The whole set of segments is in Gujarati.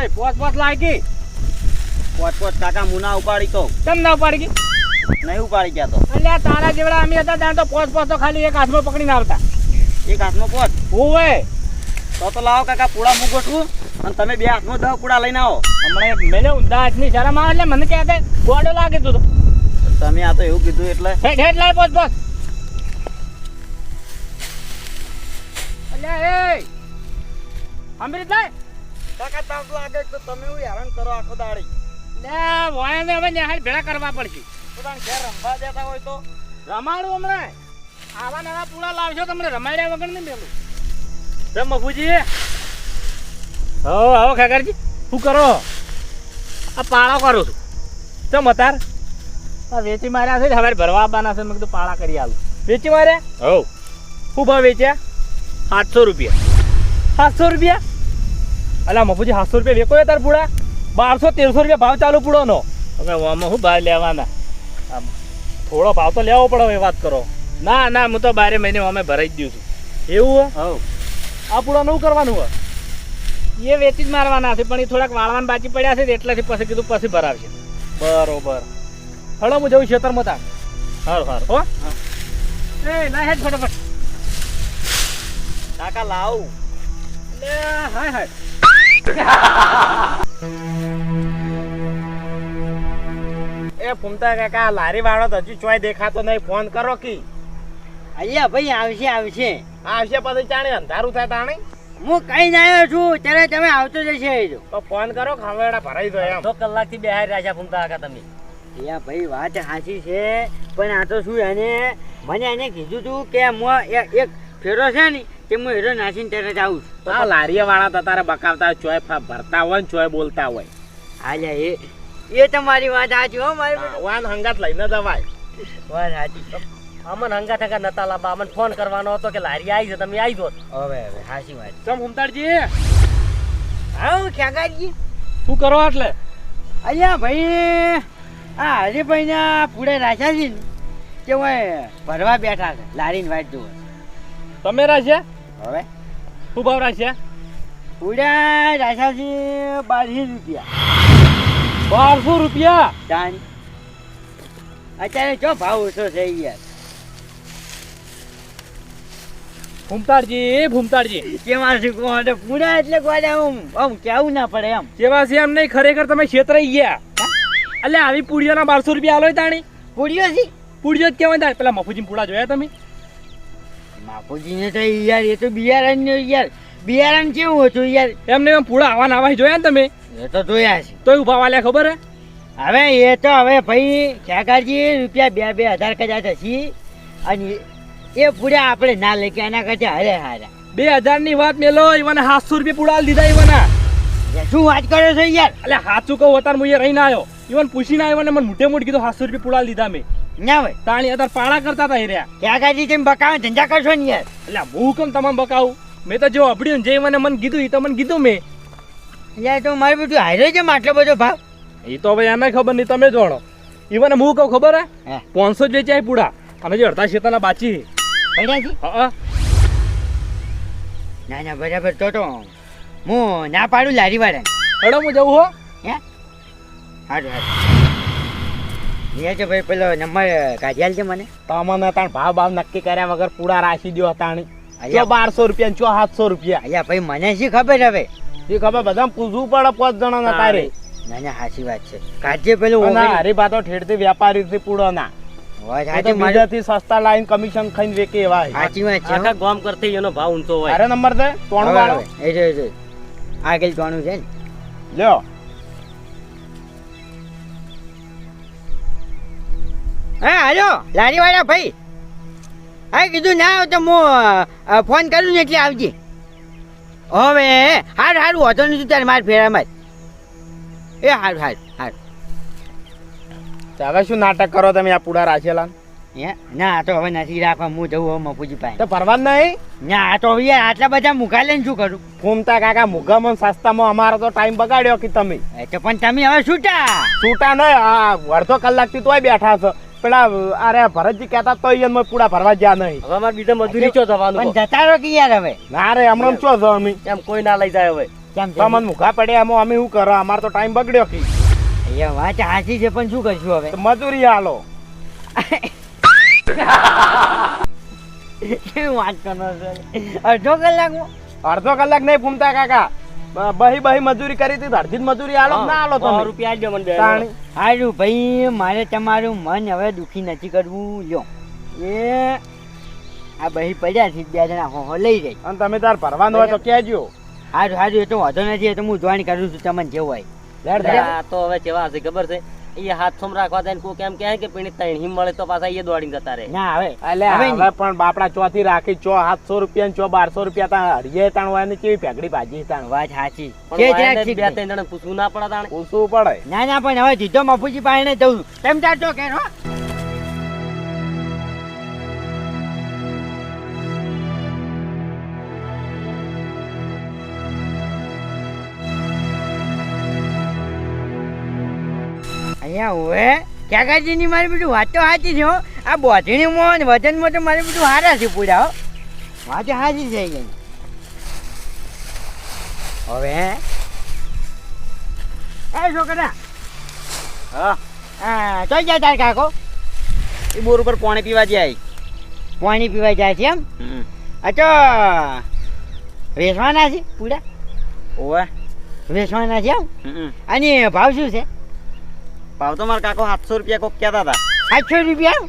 એ પોત લાગી પોચ કાકા મુના ઉપાડી તો કેમ ના ઉપાડી ગઈ નહીં ઉપાડી ગયા તો અલ્યા તારા જેવડા અમે હતા ત્યાં તો પોત તો ખાલી એક હાથમાં પકડીને આવતા એક હાથમાં પોચ ઓવે તો લાવો કાકા પૂળા હું ગોઠવું અને તમે બે હાથમાં 10 પૂળા લઈને આવો. હમણાં મેલે ઊંધા હાથની શરમ આવે એટલે મને કહે ગોડો લાગે તું તો તમે આ તો એવું કીધું એટલે હેઠ લાય પોત અલ્યા એ અમૃત લાય કાકા તાપ લાગે તો તમે હું હેરાન કરો આખો દાડી. લે વાયને હવે નેહાળ ભેળા કરવા પડશે પોતાને ઘેર રમવા દેતા હોય તો રમાડું હમણાં આવા નવા પૂળા લાવશો તમને રમાડ્યા વગર નહીં મેલું રમ મફુજી હો આવો ખેકરજી શું કરો આ પાળા કરું છું ચમ અતાર આ વેચી માર્યા છે હવે ભરવા આવવાના છે મેં કીધું પાળા કરી આલું વેચી માર્યા હો શું ભાવ વેચ્યા 700 રૂપિયા 700 રૂપિયા અલા મફુજી 700 રૂપિયા વેકો તાર પૂળા 1200-1300 રૂપિયા ભાવ ચાલુ પૂળોનો હવે આમાં શું ભાવ લેવાના આમ થોડો ભાવ તો લેવો પડે એ વાત કરો ના હું તો 12 મહિને અમે ભરાઈ જ દઉં છું એવું હો આ પૂળાનું શું કરવાનું હોય એ વેચી જ મારવાના છે પણ એ થોડાક વાળવાના બાકી પડ્યા છે એટલાથી પછી કીધું પછી ભરાવશે બરોબર હળો હું જઉં ખેતરમાં તાર હારું હો એ ના હેડ ફટાફટ કાકા લાવ લે હાય એ ફૂમતા કાકા લારી વાળો તો હજુ ચોય દેખાતો નહીં ફોન કરો કી અહીંયા ભાઈ આવશે આવશે પછી ચાણે અંધારું થાય તાણે હું કઈ ના આવ્યો છું ત્યારે તમે આવતો જશે તો ફોન કરો ખાવેડા ભરાઈ દો એમ 2 કલાકથી બેહાઈ રહ્યા છે ફૂમતા કાકા તમે યા ભાઈ વાત સાચી છે પણ આ તો શું મને એને કીધું તું કે હું એક ફેરો છે ને કે હું હેરો નાસીને ત્યારે જ આવું છું. આ લારીયા વાળા તો તારે બકાવતા ચોય ભરતા હોય ને ચોય બોલતા હોય હાલ્યા એ તમારી વાત સાચી હો મારી વાન હંગાત લઈને દવાય વાત સાચી અમન હંગાત નતા લાંબા અમન ફોન કરવાનો હતો કે લારી આવી છે તમે આવી દો હવે સાચી વાત ચમ હુમતાડજી હા ખ્યાગાજી શું કરો એટલે અહીંયા ભાઈ આ હરિભાઈના પૂળે રાખ્યા છે ને કે હું ભરવા બેઠા છે લારીને વાટ જુઓ તમે રાખ્યા હવે શું ભાવ રાખ્યા પૂળા રાખ્યા છે 12 રૂપિયા 1200 રૂપિયા જાણી અત્યારે જો ભાવ ઓછો છે યાર ભૂમતાડજી કેવા છે કોણ પૂરા એટલે કોને આમ કેવું ના પડે એમ કેવા છે એમ નહીં ખરેખર તમે છેતરાઈ ગયા એટલે આવી પૂડીઓના 1200 રૂપિયા આલો તાણી પૂરીઓ છે પૂડીઓ જ કેવાય તાર પેલા મફુજી પૂડા જોયા તમે બાપુજીને તો યાર એ તો બિયારણ યાર બિયારણ કેવું હતું યાર એમને એમ પૂડા આવા જોયા ને તમે એ તો જોયા છે તોય ઉભા વાલ્યા ખબર હે હવે એ તો હવે ભાઈ ખ્યાગારજી રૂપિયા 2,000 કદાચ હશે અને એ પૂરા આપણે ના લઈ કે એના કરતા હરે હારા 2000 ની વાત મેલો ઈવને 700 રૂપિયા પૂડા દીધા ઈવના શું વાત કરો છો યાર એટલે સાચું કહું અતાર હું રહીને આવ્યો ઈવન પૂછીને આવ્યો ને મને મોટે મોટ કીધું 700 રૂપિયા પૂડા લીધા મેં ના ભાઈ તાણી અતાર પાળા કરતા હતા હેર્યા ખ્યાગારજી તમે બકાવે ધંધા કરશો ને યાર એટલે હું કેમ તમામ બકાવું મેં તો જો અબડ્યું ને જે મને કીધું એ તો મને કીધું મેં યાર તો મારે બધું હારે છે આટલો બધો ભાવ એ તો હવે એને ખબર નહીં તમે જોણો ઈવને હું કહું ખબર હે 500 જ વેચાય પૂડા અને જે અડધા શેતાના બાચી પડ્યાજી હા ના બરાબર તો હું ના પાડું લારી વાળા હેડો હું જવું હો હે હારું એ છે ભાઈ પેલો નંબર કાઢી આલજે મને તમને તાણ ભાવ નક્કી કર્યા વગર પૂડા રાખી દો તાણી 1200 રૂપિયા 700 રૂપિયા અલ્યા ભાઈ મને શી ખબર હવે એ ખબર બધા પૂછવું પડે 5 જણા તારે ના સાચી વાત છે કાઢજે પેલું હરીભાતો ઠેરથી વેપારી થી પૂડો ના બીજાથી સસ્તા લાઈન કમિશન ખાઈને વેકે એવા સાચી વાત છે આખા ગામ કરતી એનો ભાવ ઊંચો હોય અરે નંબર દે 3 વાળો એ આગળ 3 છે ને લ્યો હા હાલો લારી વાળા ભાઈ હા કીધું ના આવે તો હું ફોન કરું ને એટલે આવજે હવે હારું હોતો નથી તારે માર ફેરામાં એ હારું હવે શું નાટક કરો તમે આ પૂડા રાખેલા ના તો હવે નથી રાખવા હું જવું મફુજી પાસે તો પરવાન નહીં ના તો યાર આટલા બધા મુખા લઈને શું કરું ફૂમતા કાકા મુગામાં સસ્તામાં અમારો તો ટાઈમ બગાડ્યો કે તમે તો પણ તમે હવે છૂટા નહીં આ અડધો કલાકથી તોય બેઠા છો પેલા અરે ભરતજી કહેતા તો અહીંયા પૂડા ભરવા જ્યાં નહીં હવે અમારે બીજા મજૂરી ચો જવાનું પણ જતા રહો કે યાર હવે ના રે હમણાં ચો છો અમે એમ કોઈ ના લઈ જાય હવે કેમ છે? તમને મુખા પડ્યા એમાં અમે શું કરો? અમારે તો ટાઈમ બગડ્યો કી. એ વાત સાચી છે પણ શું કરશું હવે? તો મજૂરી હાલો. કેવું વાત કરો છો? અડધો કલાકમાં? અડધો કલાક નહીં ફૂમતા કાકા. બહી મજૂરી કરી હતી તો અડધી જ મજૂરી હાલો કે ના હાલો તમે? રૂપિયા આપજો મને બે. તાણી. હારું ભાઈ, મારે તમારું મન હવે દુખી નથી કરવું. લ્યો એ આ બહી પડ્યા છે, 2 જણા હો લઈ જાય. અને તમે તાર ભરવાનું હોય તો કહેજો. હારું હારું, એ તો વાંધો નથી, એ તો હું જોઈન કરું છું તમને જેવું હોય. આ તો હવે કેવા હશે ખબર છે? એ હાથ સોમ રાખવા જાય કોઈ કેમ કહે કે પીણી તૈણ હિમ મળે તો પાછા એ દોડીને જતા રહે. ના હવે એટલે હવે પણ બાપડા ચોથી રાખી 700 રૂપિયા ને 1200 રૂપિયા તા હરિયે તાણ હોય ને કેવી પેગડી ભાજી તાણ. વાત સાચી પણ છે, વાયને જરાક બે શીખ. ત્રણ જણા પૂછવું ના પડે તાણે. પૂછવું પડે. ના ના, પણ હવે સીધો મફુજી પાસે જવું. તેમ ચાલતો કે હો. અહીંયા હવે કાકાજીની મારી બધું વાત તો સાચી છે હો. આ બોધણીમાં ને વજનમાં તો મારે બધું સારા છે પૂરા હો. વાત સાચી થઈ ગઈ. હવે એ છોકરા, હા, તો જાય તાર કાકો એ બોર ઉપર પાણી પીવા જાય. પાણી પીવા જાય છે એમ? અચ્છો, વેચવાના છે પૂરા? ઓવે. વેચવાના છે એમ? અને ભાવ શું છે? ભાવ તો મારા કાકો 700 રૂપિયા કોક કહેતા હતા. 800 રૂપિયા?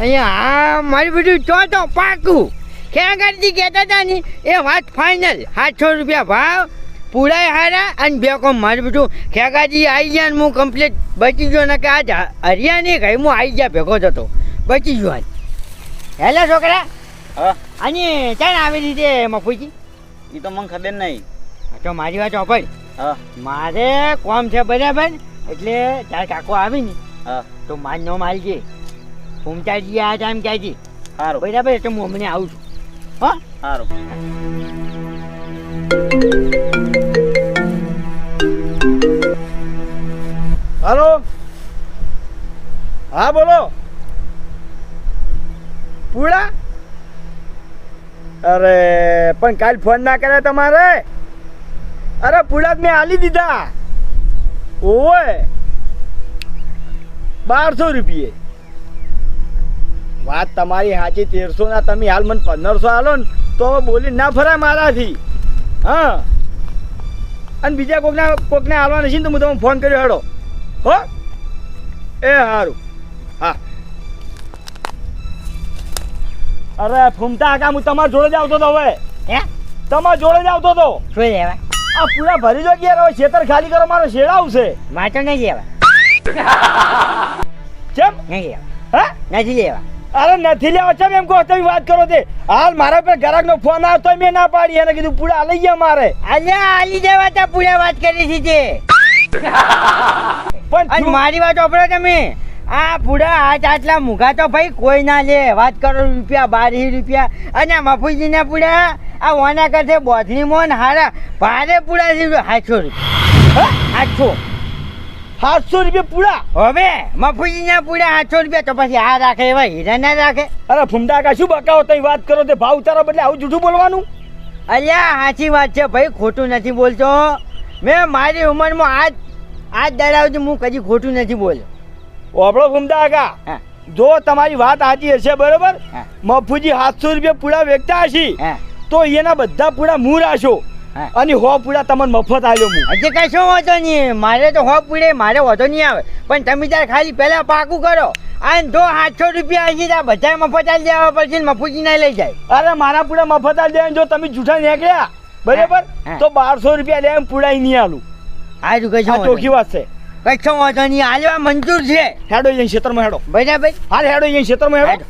અહીંયા હા, મારી બધું તો પાકું. ક્યાં કરતી કહેતા હતા ને એ વાત ફાઇનલ. 700 રૂપિયા ભાવ, પૂરાય હારા અને 2 કોમ. મારું બધું ખેગાજી આવી ગયા ને હું કમ્પ્લીટ બચી ગયો ને કે આજ હરિયા નહીં કઈ હું આવી ગયા ભેગો થતો બચી ગયો આજ. હેલો છોકરા, હા, અને ચાલ આવી રીતે મફુજી. એ તો મને ખબર નહીં. તો મારી વાત સાંભળ. હા, મારે કોમ છે બરાબર, એટલે તાર કાકો આવી ને હા, તો માર નો માલજે. ફૂમતાજી આ ટાઈમ ક્યાંથી સારું, બરાબર, એટલે હું હમણાં આવું છું. હા સારું. હાલો, હા બોલો. પૂડા? અરે પણ કાલ ફોન ના કર્યા તમારે? અરે પૂડા મેં આલી દીધા. ઓય 1200 રૂપિયે. વાત તમારી સાચી. 1300 ના તમે હાલ મને 1500 આલો ને તો હવે બોલી ના ફરાય મારાથી. હા, અને બીજા કોકને હાલવા નથી ને તો હું તમને ફોન કર્યો. હેડો હો. એ સારું. હા. અરે ફૂમતા કાકા, હું તમારા જોડે જ આવતો હતો. હવે હે તમારા જોડે જ આવતો હતો. શું લેવા? આ પૂરા ભરી જો કે હવે ખેતર ખાલી કરો, મારો શેડા આવશે. મારે તો નહીં લેવા. કેમ? નહીં લેવા. હા, નથી લેવા. અરે નથી લેવા. ચમ એમ કહો? તમે વાત કરો તે હાલ મારા પર ગ્રાહકનો ફોન આવ્યો તો મેં ના પાડી. એને કીધું પૂરા લઈ ગયા મારે. અલ્યા આલી દેવા તા પૂરા વાત કરી છે તે. પણ અને મારી વાત સાંભળો તમે. આ પૂરા આટલા મૂઘા તો ભાઈ કોઈ ના લે. વાત કરો રૂપિયા 12 રૂપિયા. અને આ મફુજીના પૂરા આ ઓના કરશે બોધની મોન હારા ભારે પૂરા છે 800 રૂપિયા. 800 રૂપિયા પૂરા. હવે મફુજીના પૂરા 800 રૂપિયા તો પછી આ રાખે એવા હીરા ના રાખે? અરે ફૂમતા કા શું બકાવો તમે વાત કરો તે ભાવ ઉતારો બદલે આવું જૂઠું બોલવાનું? અલ્યા સાચી વાત છે ભાઈ, ખોટું નથી બોલતો. મેં મારી ઉંમરમાં આજ દડાવથી હું કદી ખોટું નથી બોલ્યો. ઓબળો ફૂમતા કા, હા જો તમારી વાત સાચી હશે બરોબર, હા. મફુજી 700 રૂપિયા પૂરા વેચતા હશે હા તો એના બધા પૂરા હું રાશો હા. અને 100 પૂરા તમને મફત આલ્યો હું. હજી કશો વાંધો નહીં. મારે તો હો પૂરે મારે વાંધો નહીં આવે. પણ તમે તાર ખાલી પહેલા પાકું કરો. અને જો 800 રૂપિયા હજી ત્યાં બધા મફત આલી દેવા પડશે ને મફુજી ના લઈ જાય. અરે મારા પૂરા મફત આલી દે. જો તમે જૂઠા નીકળ્યા બરાબર હા. તો 1200 રૂપિયા લે એમ પૂરા નહીં આલું. હારું કશો આ ચોખ્ખી વાત છે. કશો વાંધો નહીં. હાલવા મંજૂર છે. હેડો અહીં ક્ષેત્રમાં હેડો. બરાબર. હાલ હેડો અહીં ક્ષેત્રમાં હેડો. હેડો.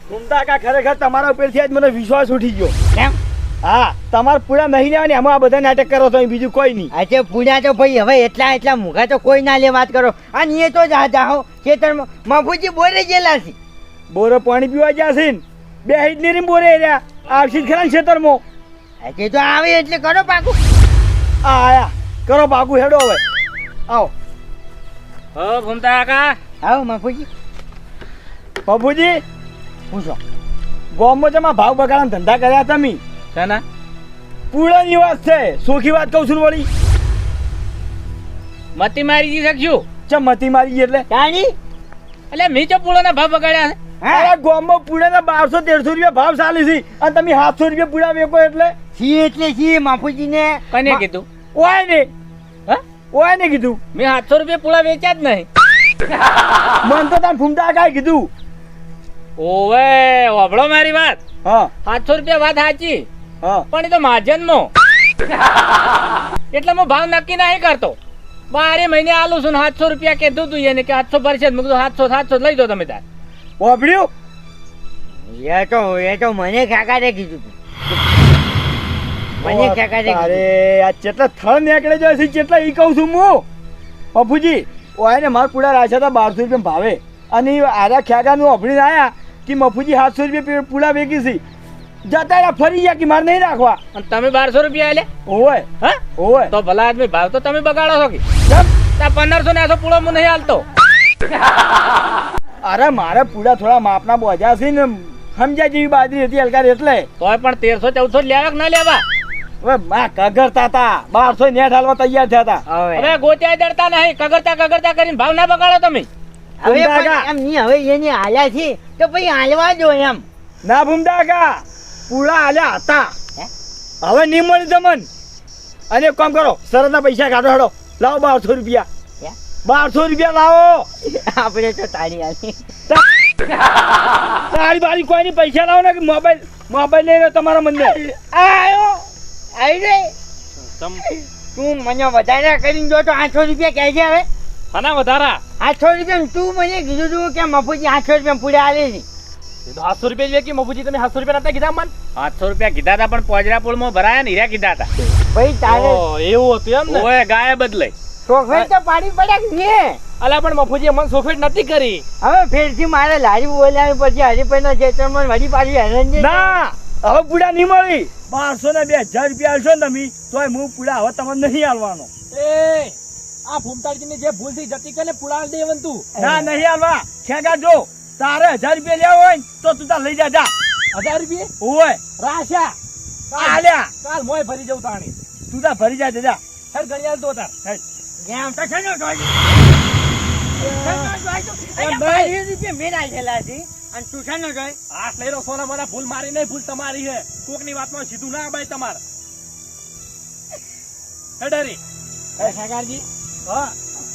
ફૂમતા કા ખરેખર તમારા ઉપરથી આજ મને વિશ્વાસ ઉઠી ગયો. કેમ? હા, તમારે પૂરા નહીં લેવાની. એમાં આ બધા નાટક કરો તો બીજું કોઈ નહીં. આજે પૂજા તો ભાઈ હવે એટલા મૂઘા તો કોઈ ના લે. વાત કરો. અને એ તો જાઓ ખેતરમાં મફુજી બોરે ગયેલા છે. બોરે પાણી પીવા ગયા છે ને બે હિટની બોરે રહ્યા આવશે ખરા ને ક્ષેત્રમાં. આજે તો આવે એટલે કરો પાકું. આયા કરો બાગુ. હેડો હવે આવો. હો ફૂમતા કાકા. આવો મફુજી બાપુજી પૂછો. ગોમમાં જમા ભાવ બગાડવાના ધંધા કર્યા તમે. શાના? પૂળાની વાત છે, સોખી વાત કહું છું વળી. મતી મારી જી શકશું ચમ મતી મારી ગઈ એટલે તાણી એટલે મી ચો પૂળોના ભાવ બગાડ્યા છે અરે ગામમાં પૂળાના 1200-1300 રૂપિયા ભાવ ચાલે છે અને તમે 700 રૂપિયા પૂળા વેચો એટલે સી એટલે સી બાપુજીને કને કીધું ઓય ને હા ઓય ને કીધું મેં 700 રૂપિયા પૂળા વેચ્યા જ નહીં મન તો તાન ફૂમતા કાંઈ કીધું. ઓવે વાભળો મારી વાત હા 700 રૂપિયા વાત સાચી હા પણ એ તો મહાજનનો એટલે હું ભાવ નક્કી નહીં કરતો. બારે મહિને આલું છું ને 700 રૂપિયા કીધું તું એને કે 700 ભરશે મેં કીધું 700 લઈ દો તમે તાર. વાપર્યું એ તો મને કાકાએ કીધું તું મને કાકાએ અરે કીધું આ કેટલા થળ નીકળે જાય છે કેટલા ઈ કહું છું હું બાપુજી ઓય ને મારા પૂડા રાખ્યા હતા 1200 રૂપિયા ભાવે અને આરા ખ્યાગાનું અભડીને આયા કે મફુજી 700 રૂપિયા પૂડા વેચી છે જતા રહ્યા ફરી ગયા કે મારે નહીં રાખવા અને તમે 1200 રૂપિયા આલે ઓય હા ઓય તો ભલા આદમી ભાવ તો તમે બગાડો છો કે કેમ? તા 1500 ને આસો પૂળો હું નહીં હાલતો. અરે મારે પૂડા થોડા માપના બોજા છે ને સમજ્યા જેવી બાજરી હતી હલકાર એટલે તોય પણ 1300-1400 લેવા કે ના લેવા હવે માં કગરતા હતા 1200 નેટ હાલવા તૈયાર થયા હતા હવે ગોત્યા દડતા નહીં કગરતા કરીને ભાવ ના બગાડો તમે. હવે ભૂમતા પણ કાકા. એમ નહીં હવે એને હાલ્યા છે તો પછી હાલવા દો એમ ના ભૂમતા કા પૂડા આલ્યા હતા હે? હવે નહીં મળી તમન અને એક કામ કરો શરતના પૈસા કાઢો હેડો લાવો 1200 રૂપિયા હે? 1200 રૂપિયા લાવો આપણે તો તારી આલી તારી બારી કોઈની પૈસા લાવો ને કે મોબાઈલ લઈને તમારા મને આયો આવી રે તું મને વધારે કરીને જો તો 800 રૂપિયા કહેજે હવે ખાના વધારા 800 રૂપિયા તું મને કીધું તું કે મફુજી 800 રૂપિયા પૂરા આલે છે એ તો 700 રૂપિયા જોઈએ કે મફુજી તમે 700 રૂપિયા નતા કીધા મન 700 રૂપિયા કીધા હતા પણ પોજરા પુલમાં ભરાયા ને હીરા કીધા હતા. ભાઈ તારે એવું હતું એમ ને ઓય ગાય બદલાઈ ચોખવટ તો પાડી પડ્યા કે ને અલા પણ મફુજી મન સોફેટ નથી કરી. હવે ફેરથી મારે લારી બોલાવી પછી હરીભાઈના ખેતરમાં વળી પાછી હેરાન છે ના હવે પૂડા નહીં મળી 1200 ને 2000 રૂપિયા આલશો ને તમે તોય હું પૂડા હવે તમને નહીં આલવાનો. એ આ ફૂમતાળજીની જે ભૂલ થઈ જતી કે ને પુલાળ દેવન તું ના નહીં આલવા ખેગા જો તારે 1000 રૂપિયા લેવા હોય ને તો તું તાર લઈ જા જા 1000 રૂપિયા ઓય રાશા આલ્યા કાલ મોય ભરી જવું તાણી તું તાર ભરી જા જા સર ગણિયાલ તો તાર એમ તો છે ને જોઈ મેરા છેલા છે અને તું છે ને જોઈ હાથ લઈ રહ્યો સોના મને ભૂલ મારી નહીં ભૂલ તમારી છે કોકની વાતમાં સીધું ના ભાઈ તમાર હેડરી એ સાગરજી હા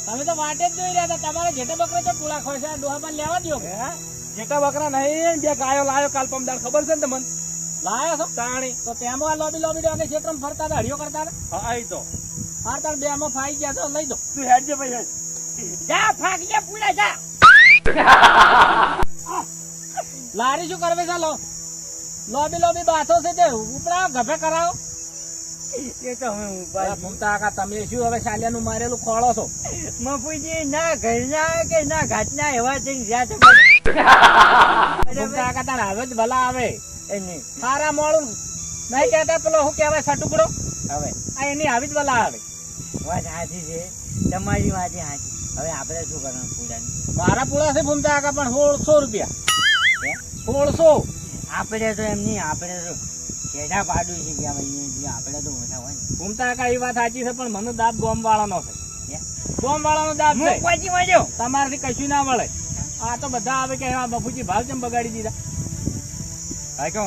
તમે તો વાટે જ જોઈ રહ્યા હતા તમારે જેટે બકરા તો પુલા ખોશે ડોહા પર લેવા દો કે જેટા બકરા નહીં બે ગાયો લાયો કાલ પમદાર ખબર છે ને તમને લાયો છો તાણી તો તેમાં લોબી ડોકે ક્ષેત્રમાં ફરતા હતા હડિયો કરતા હતા હા તો હા તાર બે માં ફાઈ ગયા તો લઈ દો તું હેડ જે ભાઈ જા ફાકીએ પૂરા જા લારી શું કરવે ચાલો લોબી બાથો છે તે ઉપડા ગભે કરાવો એ તો હવે ઉપાય ફૂમતા કાકા તમે શું હવે શાલિયાનું મારેલું ખોળો છો મફુજી ના ઘરના કે ના ઘાટના એવા થઈને જ્યાં તો ફૂમતા કાકા તાર હવે જ ભલા આવે એની સારા મોડું નહીં કહેતા પેલો શું કહેવાય સટુકડો હવે આ એની આવી જ ભલા આવે વાત સાચી છે તમારી વાત સાચી હવે આપણે શું કરવાનું પૂજાની મારા પૂળા છે ફૂમતા કાકા પણ 1600 રૂપિયા હે? 1600 આપણે તો એમ નહીં આપણે તો છેડા પાડું છે કે ભાઈ આપણે તો ઓછા હોય ને ફૂમતા કાકા એ વાત સાચી છે પણ મને દાબ ગોમ વાળાનો છે હે? ગોમ વાળાનો દાબ છે પછી મળ્યો તમારાથી કશું ના મળે આ તો બધા આવે કે આ બપુજી ભાવ કેમ બગાડી દીધા હા તો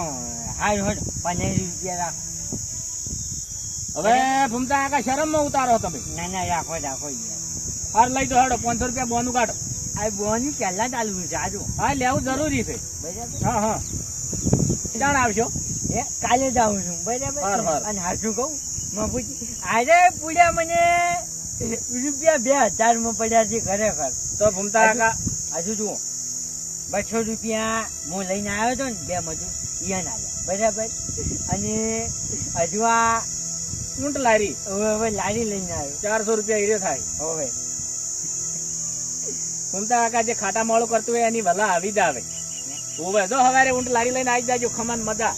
હાલ હોડ 15 રૂપિયા રાખો હવે ફૂમતા કાકા શરમમાં ઉતારો તમે ના ના રાખો રાખો યાર હાર લઈ દો હેડો 500 રૂપિયા બોનું કાઢો આ બોની પહેલા ચાલવું છે આજુ હા લેવું જરૂરી છે બરાબર હા હા જાણ આવશો એ કાલે જ આવું છું બરાબર હાર, હાર. અને હાચું કહું મફુજી આજે પૂડ્યા મને રૂપિયા 2000 માં પડ્યા છે ખરેખર તો ફૂમતા કાકા હજુ જુઓ 200 રૂપિયા હું લઈને આવ્યો હતો ને 2 મજૂર ઈયા ના બરાબર અને હજુ આ ઊંટ લારી હવે લારી લઈને આવ્યો 400 રૂપિયા હીરે થાય હવે ફૂમતા કાકા જે ખાટા મોળું કરતું હોય એની ભલા આવી જ આવે હોવે જો હવારે ઊંટ લારી લઈને આવી જાજો ખમાન મજા